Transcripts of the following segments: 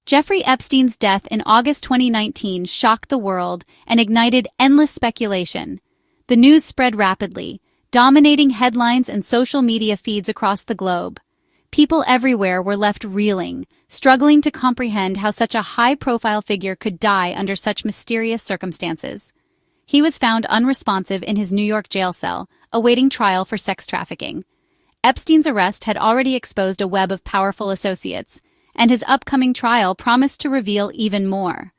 Jeffrey Epstein's death in August 2019 shocked the world and ignited endless speculation. The news spread rapidly, dominating headlines and social media feeds across the globe. People everywhere were left reeling, struggling to comprehend how such a high-profile figure could die under such mysterious circumstances. He was found unresponsive in his New York jail cell, awaiting trial for sex trafficking. Epstein's arrest had already exposed a web of powerful associates, and his upcoming trial promised to reveal even more.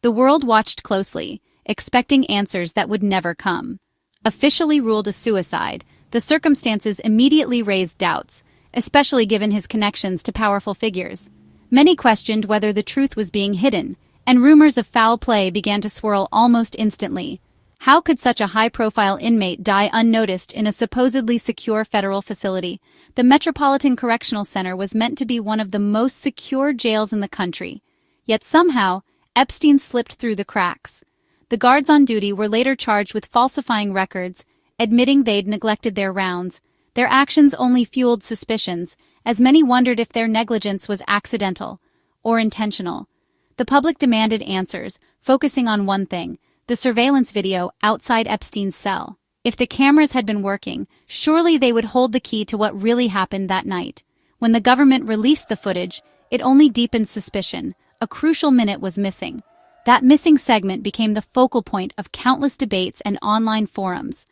The world watched closely, expecting answers that would never come. Officially ruled a suicide, the circumstances immediately raised doubts, especially given his connections to powerful figures. Many questioned whether the truth was being hidden, and rumors of foul play began to swirl almost instantly. How could such a high-profile inmate die unnoticed in a supposedly secure federal facility? The Metropolitan Correctional Center was meant to be one of the most secure jails in the country. Yet somehow, Epstein slipped through the cracks. The guards on duty were later charged with falsifying records, admitting they'd neglected their rounds. Their actions only fueled suspicions, as many wondered if their negligence was accidental or intentional. The public demanded answers, focusing on one thing: the surveillance video outside Epstein's cell. If the cameras had been working, surely they would hold the key to what really happened that night. When the government released the footage, it only deepened suspicion. A crucial minute was missing. That missing segment became the focal point of countless debates and online forums.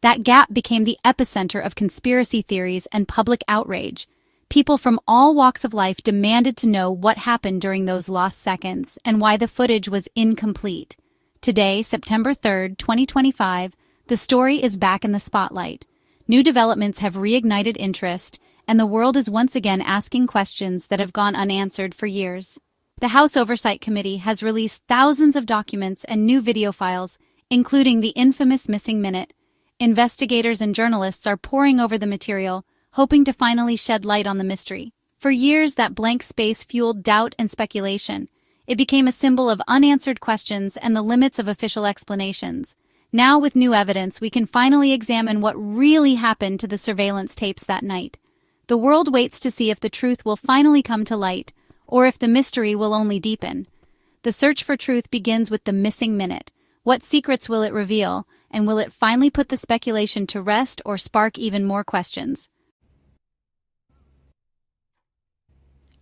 That gap became the epicenter of conspiracy theories and public outrage. People from all walks of life demanded to know what happened during those lost seconds and why the footage was incomplete. Today, September 3, 2025, the story is back in the spotlight. New developments have reignited interest, and the world is once again asking questions that have gone unanswered for years. The House Oversight Committee has released thousands of documents and new video files, including the infamous missing minute. Investigators and journalists are poring over the material, hoping to finally shed light on the mystery. For years, that blank space fueled doubt and speculation. It became a symbol of unanswered questions and the limits of official explanations. Now, with new evidence, we can finally examine what really happened to the surveillance tapes that night. The world waits to see if the truth will finally come to light, or if the mystery will only deepen. The search for truth begins with the missing minute. What secrets will it reveal, and will it finally put the speculation to rest or spark even more questions?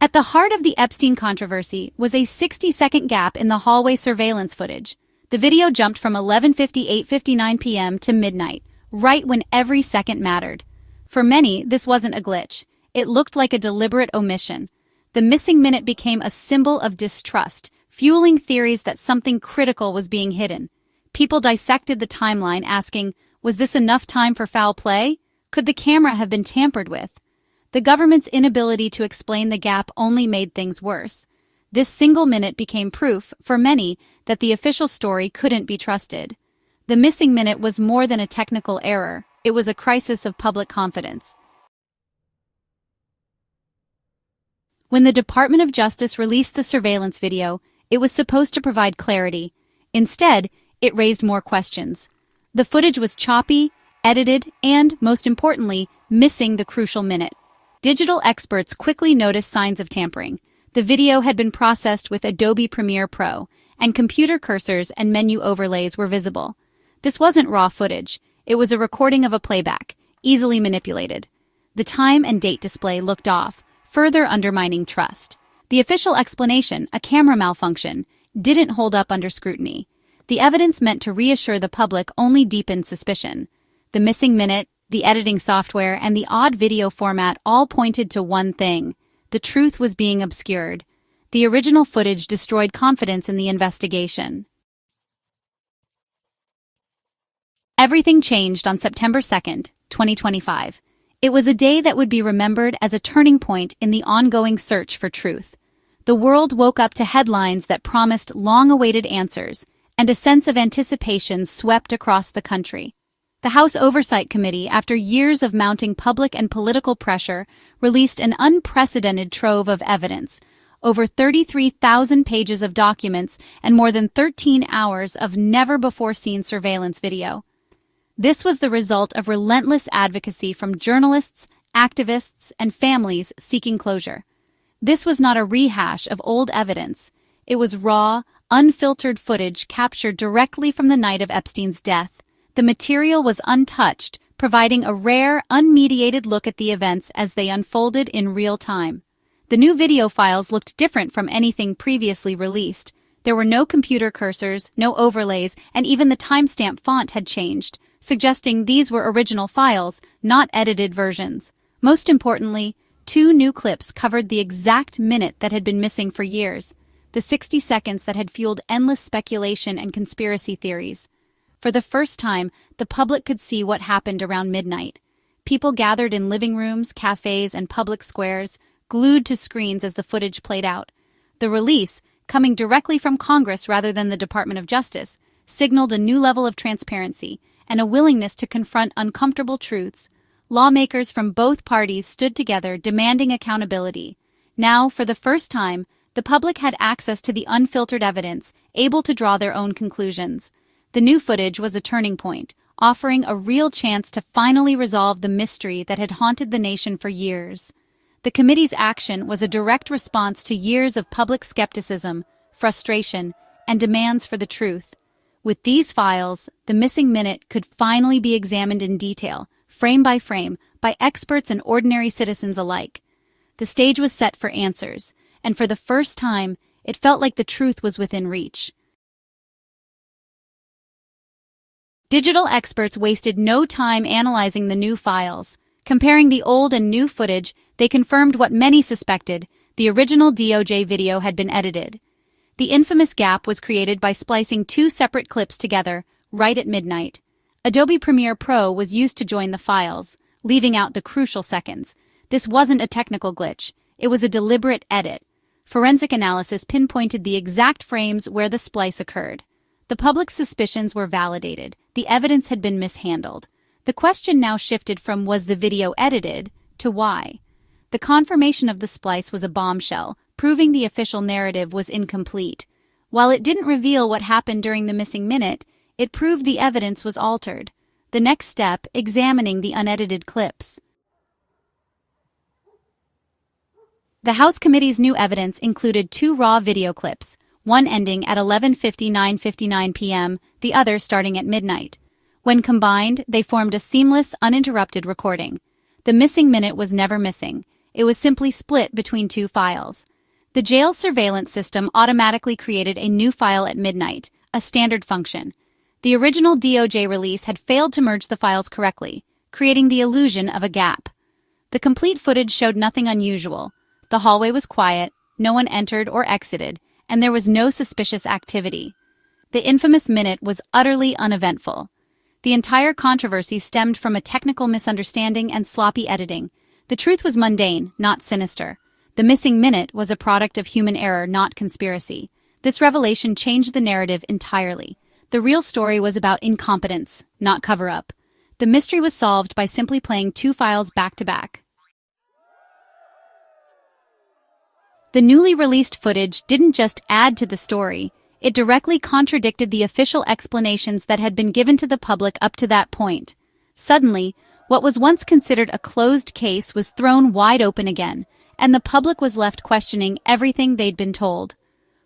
At the heart of the Epstein controversy was a 60-second gap in the hallway surveillance footage. The video jumped from 11:58:59 p.m. to midnight, right when every second mattered. For many, this wasn't a glitch. It looked like a deliberate omission. The missing minute became a symbol of distrust, fueling theories that something critical was being hidden. People dissected the timeline, asking, was this enough time for foul play? Could the camera have been tampered with? The government's inability to explain the gap only made things worse. This single minute became proof, for many, that the official story couldn't be trusted. The missing minute was more than a technical error. It was a crisis of public confidence. When the Department of Justice released the surveillance video, it was supposed to provide clarity. Instead, it raised more questions. The footage was choppy, edited, and, most importantly, missing the crucial minute. Digital experts quickly noticed signs of tampering. The video had been processed with Adobe Premiere Pro, and computer cursors and menu overlays were visible. This wasn't raw footage. It was a recording of a playback, easily manipulated. The time and date display looked off, further undermining trust. The official explanation, a camera malfunction, didn't hold up under scrutiny. The evidence meant to reassure the public only deepened suspicion. The missing minute, the editing software, and the odd video format all pointed to one thing: the truth was being obscured. The original footage destroyed confidence in the investigation. Everything changed on September 2, 2025. It was a day that would be remembered as a turning point in the ongoing search for truth. The world woke up to headlines that promised long-awaited answers, and a sense of anticipation swept across the country. The House Oversight Committee, after years of mounting public and political pressure, released an unprecedented trove of evidence, over 33,000 pages of documents and more than 13 hours of never-before-seen surveillance video. This was the result of relentless advocacy from journalists, activists, and families seeking closure. This was not a rehash of old evidence. It was raw, unfiltered footage captured directly from the night of Epstein's death. The material was untouched, providing a rare, unmediated look at the events as they unfolded in real time. The new video files looked different from anything previously released. There were no computer cursors, no overlays, and even the timestamp font had changed, suggesting these were original files, not edited versions. Most importantly, 2 new clips covered the exact minute that had been missing for years, the 60 seconds that had fueled endless speculation and conspiracy theories. For the first time, the public could see what happened around midnight. People gathered in living rooms, cafes, and public squares, glued to screens as the footage played out. The release, coming directly from Congress rather than the Department of Justice, signaled a new level of transparency and a willingness to confront uncomfortable truths. Lawmakers from both parties stood together demanding accountability. Now, for the first time, the public had access to the unfiltered evidence, able to draw their own conclusions. The new footage was a turning point, offering a real chance to finally resolve the mystery that had haunted the nation for years. The committee's action was a direct response to years of public skepticism, frustration, and demands for the truth. With these files, the missing minute could finally be examined in detail, frame, by experts and ordinary citizens alike. The stage was set for answers, and for the first time, it felt like the truth was within reach. Digital experts wasted no time analyzing the new files. Comparing the old and new footage, they confirmed what many suspected: the original DOJ video had been edited. The infamous gap was created by splicing 2 separate clips together, right at midnight. Adobe Premiere Pro was used to join the files, leaving out the crucial seconds. This wasn't a technical glitch, it was a deliberate edit. Forensic analysis pinpointed the exact frames where the splice occurred. The public's suspicions were validated. The evidence had been mishandled. The question now shifted from was the video edited to why. The confirmation of the splice was a bombshell, proving the official narrative was incomplete. While it didn't reveal what happened during the missing minute, it proved the evidence was altered. The next step, examining the unedited clips. The House Committee's new evidence included 2 raw video clips, one ending at 11:59 p.m., the other starting at midnight. When combined, they formed a seamless, uninterrupted recording. The missing minute was never missing. It was simply split between 2 files. The jail's surveillance system automatically created a new file at midnight, a standard function. The original DOJ release had failed to merge the files correctly, creating the illusion of a gap. The complete footage showed nothing unusual. The hallway was quiet, no one entered or exited, and there was no suspicious activity. The infamous minute was utterly uneventful. The entire controversy stemmed from a technical misunderstanding and sloppy editing. The truth was mundane, not sinister. The missing minute was a product of human error, not conspiracy. This revelation changed the narrative entirely. The real story was about incompetence, not cover-up. The mystery was solved by simply playing 2 files back-to-back. The newly released footage didn't just add to the story, it directly contradicted the official explanations that had been given to the public up to that point. Suddenly, what was once considered a closed case was thrown wide open again, and the public was left questioning everything they'd been told.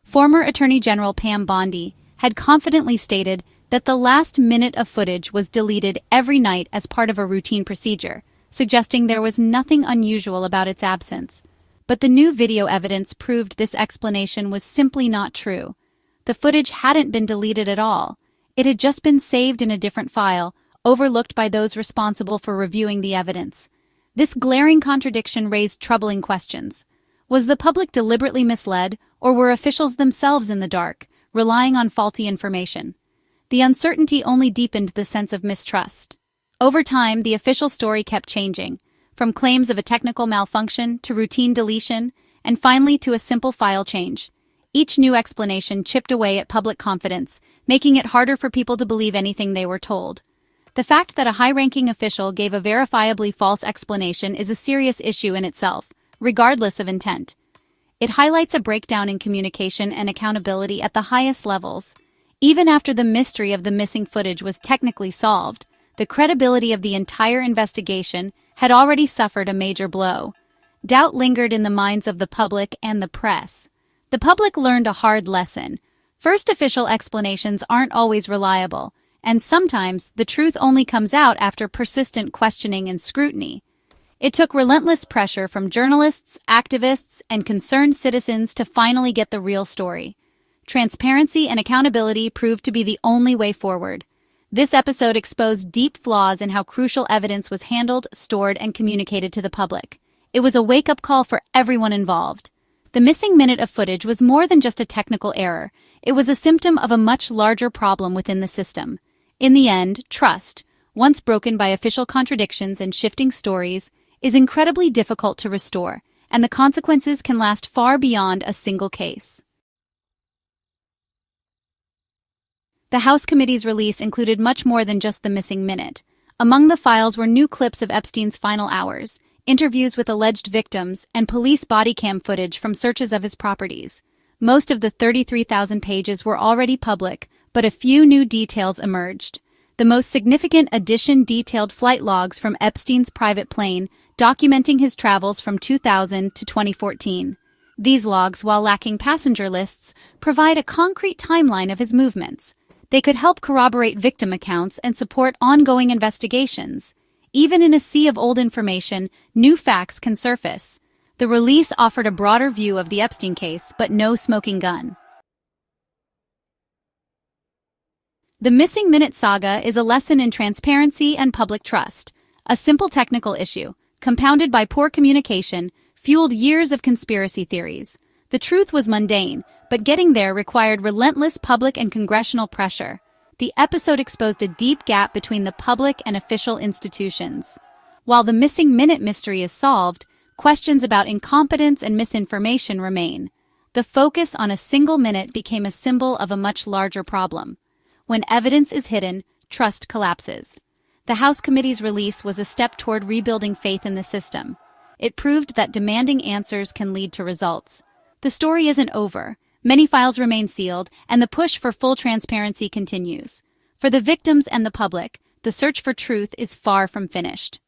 Former Attorney General Pam Bondi had confidently stated that the last minute of footage was deleted every night as part of a routine procedure, suggesting there was nothing unusual about its absence. But the new video evidence proved this explanation was simply not true. The footage hadn't been deleted at all. It had just been saved in a different file, overlooked by those responsible for reviewing the evidence. This glaring contradiction raised troubling questions. Was the public deliberately misled, or were officials themselves in the dark, relying on faulty information? The uncertainty only deepened the sense of mistrust. Over time, the official story kept changing, from claims of a technical malfunction to routine deletion, and finally to a simple file change. Each new explanation chipped away at public confidence, making it harder for people to believe anything they were told. The fact that a high-ranking official gave a verifiably false explanation is a serious issue in itself, regardless of intent. It highlights a breakdown in communication and accountability at the highest levels. Even after the mystery of the missing footage was technically solved, the credibility of the entire investigation had already suffered a major blow. doubt lingered in the minds of the public and the press. The public learned a hard lesson. First, official explanations aren't always reliable, and sometimes the truth only comes out after persistent questioning and scrutiny. It took relentless pressure from journalists, activists, and concerned citizens to finally get the real story. Transparency and accountability proved to be the only way forward. This episode exposed deep flaws in how crucial evidence was handled, stored, and communicated to the public. It was a wake-up call for everyone involved. The missing minute of footage was more than just a technical error. It was a symptom of a much larger problem within the system. In the end, trust, once broken by official contradictions and shifting stories, is incredibly difficult to restore, and the consequences can last far beyond a single case. The House Committee's release included much more than just the missing minute. Among the files were new clips of Epstein's final hours, interviews with alleged victims, and police body cam footage from searches of his properties. Most of the 33,000 pages were already public, but a few new details emerged. The most significant addition detailed flight logs from Epstein's private plane, documenting his travels from 2000 to 2014. These logs, while lacking passenger lists, provide a concrete timeline of his movements. They could help corroborate victim accounts and support ongoing investigations. Even in a sea of old information, new facts can surface. The release offered a broader view of the Epstein case, but no smoking gun. The Missing Minute saga is a lesson in transparency and public trust. A simple technical issue, compounded by poor communication, fueled years of conspiracy theories. The truth was mundane, but getting there required relentless public and congressional pressure. The episode exposed a deep gap between the public and official institutions. While the missing minute mystery is solved, questions about incompetence and misinformation remain. The focus on a single minute became a symbol of a much larger problem. When evidence is hidden, trust collapses. The House Committee's release was a step toward rebuilding faith in the system. It proved that demanding answers can lead to results. The story isn't over. Many files remain sealed, and the push for full transparency continues. For the victims and the public, the search for truth is far from finished.